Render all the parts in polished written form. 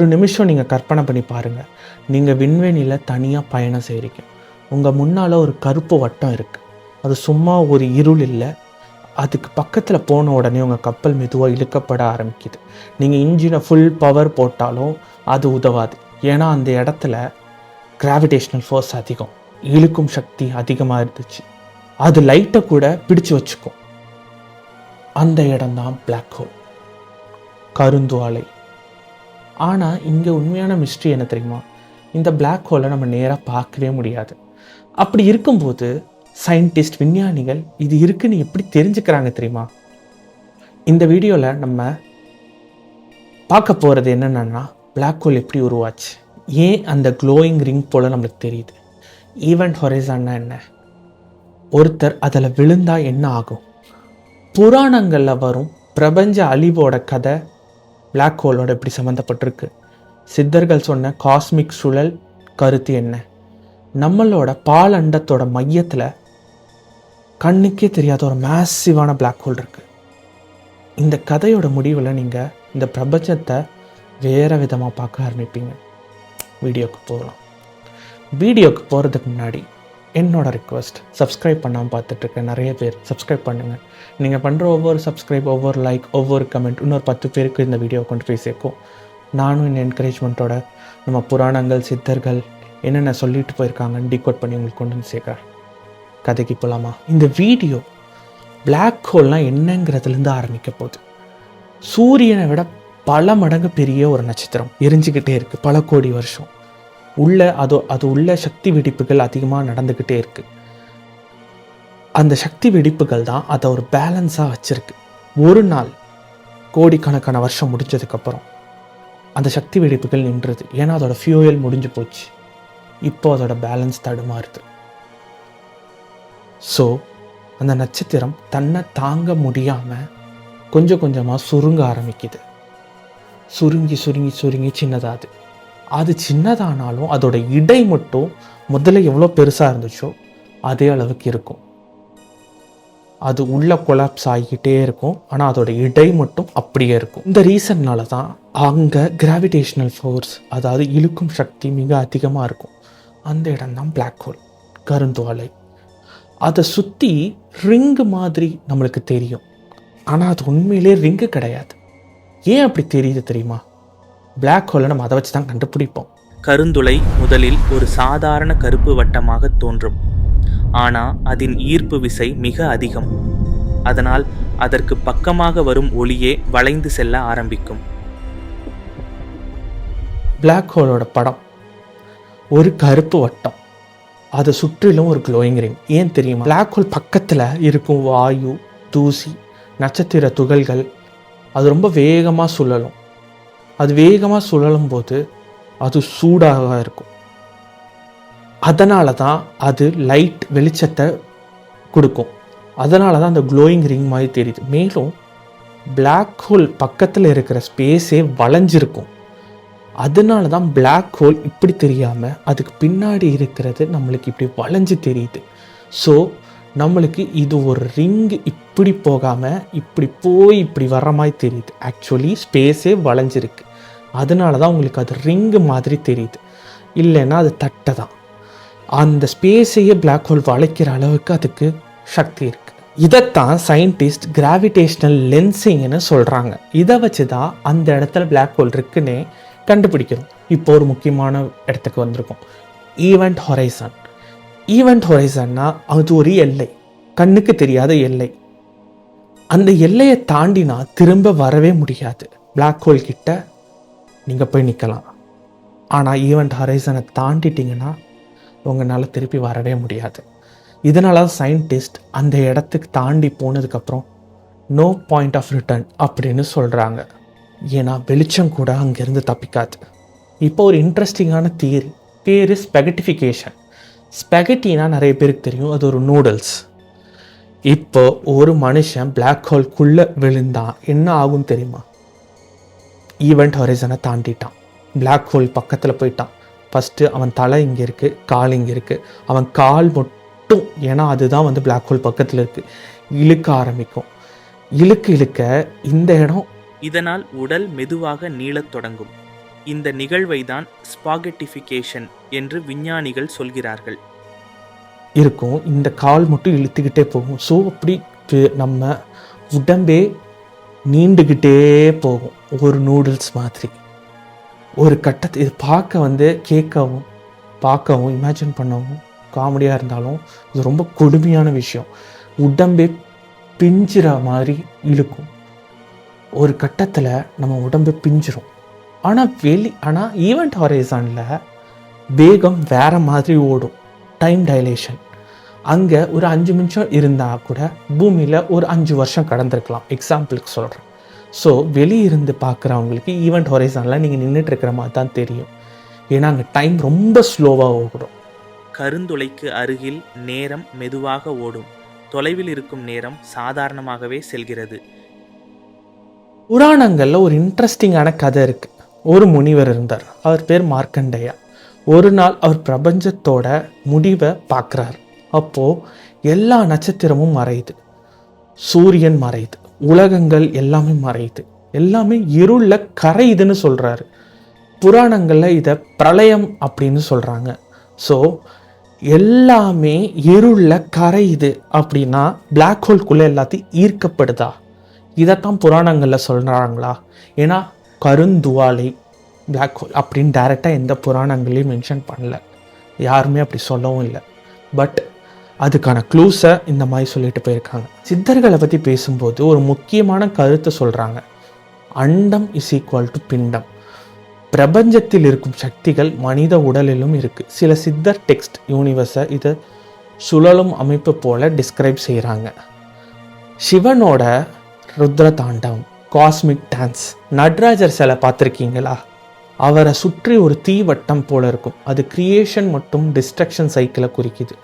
ஒரு நிமிஷம் நீங்கள் கற்பனை பண்ணி பாருங்கள். நீங்கள் விண்வெளியில் தனியாக பயணம் செய்கிறீங்க. உங்கள் முன்னால் ஒரு கருப்பு வட்டம் இருக்குது. அது சும்மா ஒரு இருள் இல்லை. அதுக்கு பக்கத்தில் போன உடனே உங்கள் கப்பல் மெதுவாக இழுக்கப்பட ஆரம்பிக்குது. நீங்கள் இன்ஜினை ஃபுல் பவர் போட்டாலும் அது உதவாது. ஏன்னா அந்த இடத்துல கிராவிடேஷ்னல் ஃபோர்ஸ் அதிகம், இழுக்கும் சக்தி அதிகமாக இருந்துச்சு. அது லைட்டை கூட பிடிச்சு வச்சுக்கும். அந்த இடம்தான் பிளாக் ஹோல், கருந்துவாலை. ஆனால் இங்கே உண்மையான மிஸ்ட்ரி என்ன தெரியுமா? இந்த பிளாக் ஹோலை நம்ம நேராக பார்க்கவே முடியாது. அப்படி இருக்கும்போது சயின்டிஸ்ட், விஞ்ஞானிகள் இது இருக்குன்னு எப்படி தெரிஞ்சுக்கிறாங்க தெரியுமா? இந்த வீடியோவில் நம்ம பார்க்க போகிறது என்னென்னா, பிளாக் ஹோல் எப்படி உருவாச்சு, ஏன் அந்த க்ளோயிங் ரிங் போல் நம்மளுக்கு தெரியுது, ஈவெண்ட் ஹொரைசான்னா என்ன, ஒருத்தர் அதில் விழுந்தால் என்ன ஆகும், புராணங்களில் வரும் பிரபஞ்ச அழிவோட கதை பிளாக் ஹோலோட எப்படி சம்மந்தப்பட்டிருக்கு, சித்தர்கள் சொன்ன காஸ்மிக் சுழல் கருத்து என்ன, நம்மளோட பாலண்டத்தோட மையத்தில் கண்ணுக்கே தெரியாத ஒரு மேசிவான பிளாக் ஹோல் இருக்குது. இந்த கதையோட முடிவில் நீங்கள் இந்த பிரபஞ்சத்தை வேறு விதமாக பார்க்க ஆரம்பிப்பீங்க. வீடியோக்கு போகலாம். வீடியோக்கு போகிறதுக்கு முன்னாடி என்னோட ரிக்வெஸ்ட், சப்ஸ்கிரைப் பண்ணாமல் பார்த்துட்ருக்க நிறைய பேர் சப்ஸ்கிரைப் பண்ணுங்கள். நீங்கள் பண்ணுற ஒவ்வொரு சப்ஸ்கிரைப், ஒவ்வொரு லைக், ஒவ்வொரு கமெண்ட் இன்னொரு 10 பேருக்கு இந்த வீடியோ கொண்டு போய் சேர்க்கும். நானும் இந்த என்கரேஜ்மெண்ட்டோட நம்ம புராணங்கள், சித்தர்கள் என்னென்ன சொல்லிட்டு போயிருக்காங்கன்னு டிகோட் பண்ணி உங்களுக்கு கொண்டு வந்து சேர்க்குறேன். கதைக்கு போகலாமா? இந்த வீடியோ பிளாக் ஹோல்னால் என்னங்கிறதுலேருந்து ஆரம்பிக்க போகுது. சூரியனை விட பல மடங்கு பெரிய ஒரு நட்சத்திரம் எரிஞ்சிக்கிட்டே இருக்குது பல கோடி வருஷம். அது உள்ள சக்தி வெடிப்புகள் அதிகமாக நடந்துக்கிட்டே இருக்குது. அந்த சக்தி வெடிப்புகள் தான் அதை ஒரு பேலன்ஸாக வச்சுருக்கு. ஒரு நாள் கோடிக்கணக்கான வருஷம் முடிஞ்சதுக்கப்புறம் அந்த சக்தி வெடிப்புகள் நின்றுது. ஏன்னா அதோட ஃபியூயல் முடிஞ்சு போச்சு. இப்போ அதோட பேலன்ஸ் தடுமாறுது. ஸோ அந்த நட்சத்திரம் தன்னை தாங்க முடியாமல் கொஞ்சம் கொஞ்சமாக சுருங்க ஆரம்பிக்குது. சுருங்கி சுருங்கி சுருங்கி சின்னதாகுது. அது சின்னதானாலும் அதோட இடை மட்டும் முதல்ல எவ்வளோ பெருசாக இருந்துச்சோ அதே அளவுக்கு இருக்கும். அது உள்ள கொலாப்ஸ் ஆகிக்கிட்டே இருக்கும். ஆனால் அதோட இடை மட்டும் அப்படியே இருக்கும். இந்த ரீசன்னால தான் அங்கே கிராவிடேஷ்னல் ஃபோர்ஸ், அதாவது இழுக்கும் சக்தி மிக அதிகமாக இருக்கும். அந்த இடம்தான் பிளாக் ஹோல், கருந்துவாலை. அதை சுற்றி ரிங்கு மாதிரி நம்மளுக்கு தெரியும். ஆனால் அது உண்மையிலே ரிங்கு கிடையாது. ஏன் அப்படி தெரியுது தெரியுமா? பிளாக் ஹோலை நம்ம அதை வச்சு தான் கண்டுபிடிப்போம். கருந்துளை முதலில் ஒரு சாதாரண கருப்பு வட்டமாக தோன்றும். ஆனால் அதன் ஈர்ப்பு விசை மிக அதிகம். அதனால் அதற்கு பக்கமாக வரும் ஒளியே வளைந்து செல்ல ஆரம்பிக்கும். பிளாக் ஹோலோட படம் ஒரு கருப்பு வட்டம், அதை சுற்றிலும் ஒரு க்ளோயிங் ரிங். ஏன் தெரியுமா? பிளாக் ஹோல் பக்கத்தில் இருக்கும் வாயு, தூசி, நட்சத்திர துகள்கள் அது ரொம்ப வேகமாக சுழலும். அது வேகமாக சுழலும் போது அது சூடாக இருக்கும். அதனால தான் அது லைட் வெளிச்சத்தை கொடுக்கும். அதனால தான் அந்த க்ளோயிங் ரிங் மாதிரி தெரியுது. மேலும் பிளாக் ஹோல் பக்கத்தில் இருக்கிற ஸ்பேஸே வளைஞ்சிருக்கும். அதனால தான் பிளாக் ஹோல் இப்படி தெரியாமல் அதுக்கு பின்னாடி இருக்கிறது நம்மளுக்கு இப்படி வளைஞ்சு தெரியுது. ஸோ நம்மளுக்கு இது ஒரு ரிங்கு இப்படி போகாமல் இப்படி போய் இப்படி வர்ற மாதிரி தெரியுது. ஆக்சுவலி ஸ்பேஸே வளைஞ்சிருக்கு. அதனால தான் உங்களுக்கு அது ரிங்கு மாதிரி தெரியுது. இல்லைன்னா அது தட்டை தான். அந்த ஸ்பேஸையே பிளாக் ஹோல் வளைக்கிற அளவுக்கு அதுக்கு சக்தி இருக்குது. இதைத்தான் சயின்டிஸ்ட் கிராவிடேஷ்னல் லென்சிங்னு சொல்கிறாங்க. இதை வச்சு தான் அந்த இடத்துல பிளாக் ஹோல் இருக்குன்னே கண்டுபிடிக்கிறோம். இப்போ ஒரு முக்கியமான இடத்துக்கு வந்திருக்கோம், ஈவெண்ட் ஹொரைசான். ஈவெண்ட் ஹொரைசான்னா அது ஒரு எல்லை, கண்ணுக்கு தெரியாத எல்லை. அந்த எல்லையை தாண்டினா திரும்ப வரவே முடியாது. பிளாக் ஹோல் கிட்ட நீங்கள் போய் நிற்கலாம். ஆனால் ஈவெண்ட் ஹொரைசானை தாண்டிட்டிங்கன்னா உங்களால் திருப்பி வரவே முடியாது. இதனால தான் சயின்டிஸ்ட் அந்த இடத்துக்கு தாண்டி போனதுக்கப்புறம் நோ பாயிண்ட் ஆஃப் ரிட்டர்ன் அப்படின்னு சொல்கிறாங்க. ஏன்னா வெளிச்சம் கூட அங்கேருந்து தப்பிக்காது. இப்போ ஒரு இன்ட்ரெஸ்டிங்கான தியரி, பேர் ஸ்பெகட்டிஃபிகேஷன். ஸ்பெகட்டினா நிறைய பேருக்கு தெரியும், அது ஒரு நூடுல்ஸ். இப்போ ஒரு மனுஷன் பிளாக் ஹோல்குள்ளே விழுந்தான் என்ன ஆகும் தெரியுமா? ஈவெண்ட் ஹொரைசனை தாண்டிட்டான், பிளாக் ஹோல் பக்கத்தில் போயிட்டான். ஃபஸ்ட்டு அவன் தலை இங்கே இருக்குது, கால் இங்கே இருக்குது. அவன் கால் மட்டும், ஏன்னா அதுதான் பிளாக் ஹோல் பக்கத்தில் இருக்குது, இழுக்க ஆரம்பிக்கும். இழுக்க இந்த இடம். இதனால் உடல் மெதுவாக நீளத் தொடங்கும். இந்த நிகழ்வை தான் ஸ்பாகெட்டிஃபிகேஷன் என்று விஞ்ஞானிகள் சொல்கிறார்கள். இருக்கும். இந்த கால் மட்டும் இழுத்துக்கிட்டே போகும். ஸோ அப்படி நம்ம உடம்பே நீண்டுக்கிட்டே போகும், ஒரு நூடுல்ஸ் மாதிரி. ஒரு கட்டத்தை இது கேட்கவும் பார்க்கவும் இமேஜின் பண்ணவும் காமெடியாக இருந்தாலும் இது ரொம்ப கொடுமையான விஷயம். உடம்பே பிஞ்சுற மாதிரி இழுக்கும். ஒரு கட்டத்தில் நம்ம உடம்பு பிஞ்சிரும். ஆனால் ஈவெண்ட் ஹொரைசானில் வேகம் வேறு மாதிரி ஓடும். Time dilation. அங்கே ஒரு 5 நிமிஷம் இருந்தால் கூட பூமியில் ஒரு 5 வருஷம் கடந்திருக்கலாம், எக்ஸாம்பிளுக்கு சொல்கிறேன். ஸோ வெளியிருந்து பார்க்குறவங்களுக்கு ஈவெண்ட் ஹொரைசானில் நீங்கள் நின்றுட்டு இருக்கிற மாதிரி தான் தெரியும். ஏன்னா அங்கே டைம் ரொம்ப ஸ்லோவாக ஓடும். கருந்துளைக்கு அருகில் நேரம் மெதுவாக ஓடும், தொலைவில் இருக்கும் நேரம் சாதாரணமாகவே செல்கிறது. புராணங்களில் ஒரு இன்ட்ரெஸ்டிங்கான கதை இருக்குது. ஒரு முனிவர் இருந்தார். அவர் பேர் மார்க்கண்டேயா. ஒரு நாள் அவர் பிரபஞ்சத்தோட முடிவை பார்க்குறார். அப்போது எல்லா நட்சத்திரமும் மறையுது, சூரியன் மறையுது, உலகங்கள் எல்லாமே மறையுது, எல்லாமே இருளில் கரையுதுன்னு சொல்கிறாரு. புராணங்களில் இதை பிரளயம் அப்படின்னு சொல்கிறாங்க. ஸோ எல்லாமே இருளில் கரையுது அப்படின்னா பிளாக் ஹோல்குள்ளே எல்லாத்தையும் ஈர்க்கப்படுதா? இதைத்தான் புராணங்களில் சொல்கிறாங்களா? ஏன்னா கருந்துவாலை பிளாக் ஹோல் அப்படின்னு டைரெக்டாக எந்த புராணங்களையும் மென்ஷன் பண்ணல, யாருமே அப்படி சொல்லவும் இல்லை. பட் அதுக்கான க்ளூஸை இந்த மாதிரி சொல்லிட்டு போயிருக்காங்க. சித்தர்களை பற்றி பேசும்போது ஒரு முக்கியமான கருத்தை சொல்கிறாங்க. அண்டம் இஸ் ஈக்குவல் டு பிண்டம். பிரபஞ்சத்தில் இருக்கும் சக்திகள் மனித உடலிலும் இருக்குது. சில சித்தர் டெக்ஸ்ட் யூனிவர்ஸை இது சுழலும் அமைப்பு போல் டிஸ்கிரைப் செய்கிறாங்க. சிவனோட ருத்ர தாண்டவம், காஸ்மிக் டான்ஸ், நடராஜர் சிலை பார்த்துருக்கீங்களா? அவரை சுற்றி ஒரு தீவட்டம் போல இருக்கும். அது கிரியேஷன் மற்றும் டிஸ்ட்ரக்ஷன் சைக்கிளை குறிக்குது.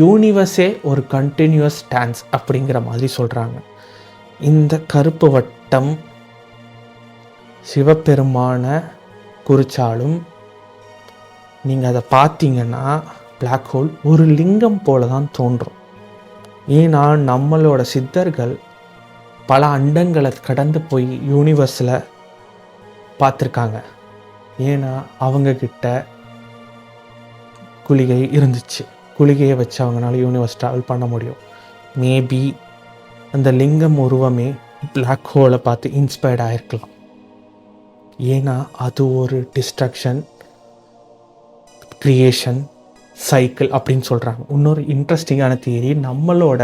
யூனிவர்ஸே ஒரு கண்டினியூஸ் டான்ஸ் அப்படிங்கிற மாதிரி சொல்கிறாங்க. இந்த கருப்பு வட்டம் சிவபெருமான குறிச்சாலும் நீங்கள் அதை பார்த்தீங்கன்னா பிளாக் ஹோல் ஒரு லிங்கம் போல தான் தோன்றும். ஏன்னா நம்மளோட சித்தர்கள் பல அண்டங்களை கடந்து போய் யூனிவர்ஸில் பார்த்துருக்காங்க. ஏன்னா அவங்கக்கிட்ட குளிகை இருந்துச்சு. குளிகையை வச்சு அவங்களால யூனிவர்ஸ் ட்ராவல் பண்ண முடியும். மேபி அந்த லிங்கம் உருவமே பிளாக் ஹோலை பார்த்து இன்ஸ்பயர்ட் ஆகிருக்கலாம். ஏன்னா அது ஒரு டிஸ்ட்ரக்ஷன், க்ரியேஷன், சைக்கிள் அப்படின்னு சொல்கிறாங்க. இன்னொரு இன்ட்ரெஸ்டிங்கான தியரி, நம்மளோட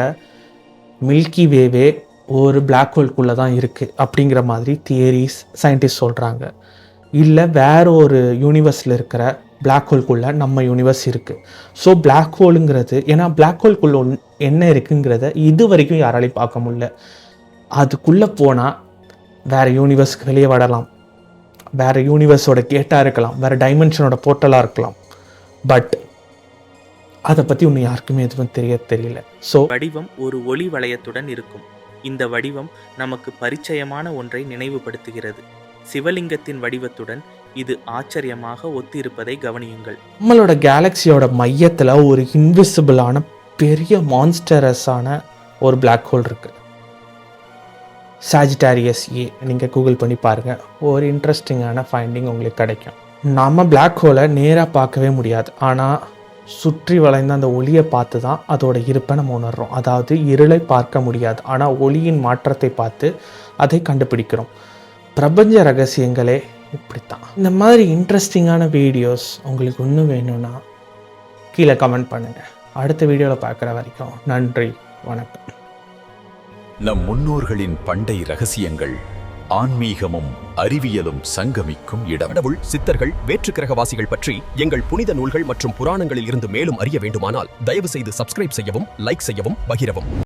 மில்கி வேவே ஒரு பிளாக் ஹோல்குள்ளே தான் இருக்குது அப்படிங்கிற மாதிரி தியரிஸ் சயின்டிஸ்ட் சொல்கிறாங்க. இல்லை வேற ஒரு யூனிவர்ஸில் இருக்கிற பிளாக் ஹோல்குள்ளே நம்ம யூனிவர்ஸ் இருக்குது. ஸோ பிளாக் ஹோலுங்கிறது, ஏன்னா பிளாக் ஹோல்குள்ளே என்ன இருக்குங்கிறத இது வரைக்கும் யாராலையும் பார்க்க முடியல. அதுக்குள்ளே போனால் வேறு யூனிவர்ஸ்க்கு வெளியே வரலாம், வேறு யூனிவர்ஸோட கேட்டாக இருக்கலாம், வேறு டைமென்ஷனோட போர்ட்டலாக இருக்கலாம். பட் அதை பற்றி ஒன்று யாருக்குமே எதுவும் தெரியல. ஸோ வடிவம் ஒரு ஒளி வளையத்துடன் இருக்கும். இந்த வடிவம் நமக்கு பரிச்சயமான ஒன்றை நினைவுபடுத்துகிறது. சிவலிங்கத்தின் வடிவத்துடன் இது ஆச்சரியமாக ஒத்திருப்பதை கவனியுங்கள். நம்மளோட கேலக்சியோட மையத்தில் ஒரு இன்விசிபிளான பெரிய மான்ஸ்டரஸான ஒரு பிளாக் ஹோல் இருக்குது. சாஜிட்டாரியஸ் ஏ நீங்கள் கூகுள் பண்ணி பாருங்கள், ஒரு இன்ட்ரெஸ்டிங்கான ஃபைண்டிங் உங்களுக்கு கிடைக்கும். நம்ம பிளாக் ஹோலை நேராக பார்க்கவே முடியாது, ஆனால் சுற்றி வளைந்த அந்த ஒளியை பார்த்து தான் அதோட இருப்பை நம்ம உணர்றோம். அதாவது இருளை பார்க்க முடியாது, ஆனால் ஒளியின் மாற்றத்தை பார்த்து அதை கண்டுபிடிக்கிறோம். பிரபஞ்ச ரகசியங்களே இப்படித்தான். இந்த மாதிரி இன்ட்ரெஸ்டிங்கான வீடியோஸ் உங்களுக்கு இன்னும் வேணும்னா கீழே கமெண்ட் பண்ணுங்கள். அடுத்த வீடியோவில் பார்க்குற வரைக்கும் நன்றி, வணக்கம். நம் முன்னோர்களின் பண்டை ரகசியங்கள், ஆன்மீகமும் அறிவியலும் சங்கமிக்கும் இடம். கடவுள், சித்தர்கள், வேற்றுக்கிரகவாசிகள் பற்றி எங்கள் புனித நூல்கள் மற்றும் புராணங்களில் இருந்து மேலும் அறிய வேண்டுமானால் தயவு செய்து சப்ஸ்கிரைப் செய்யவும், லைக் செய்யவும், பகிரவும்.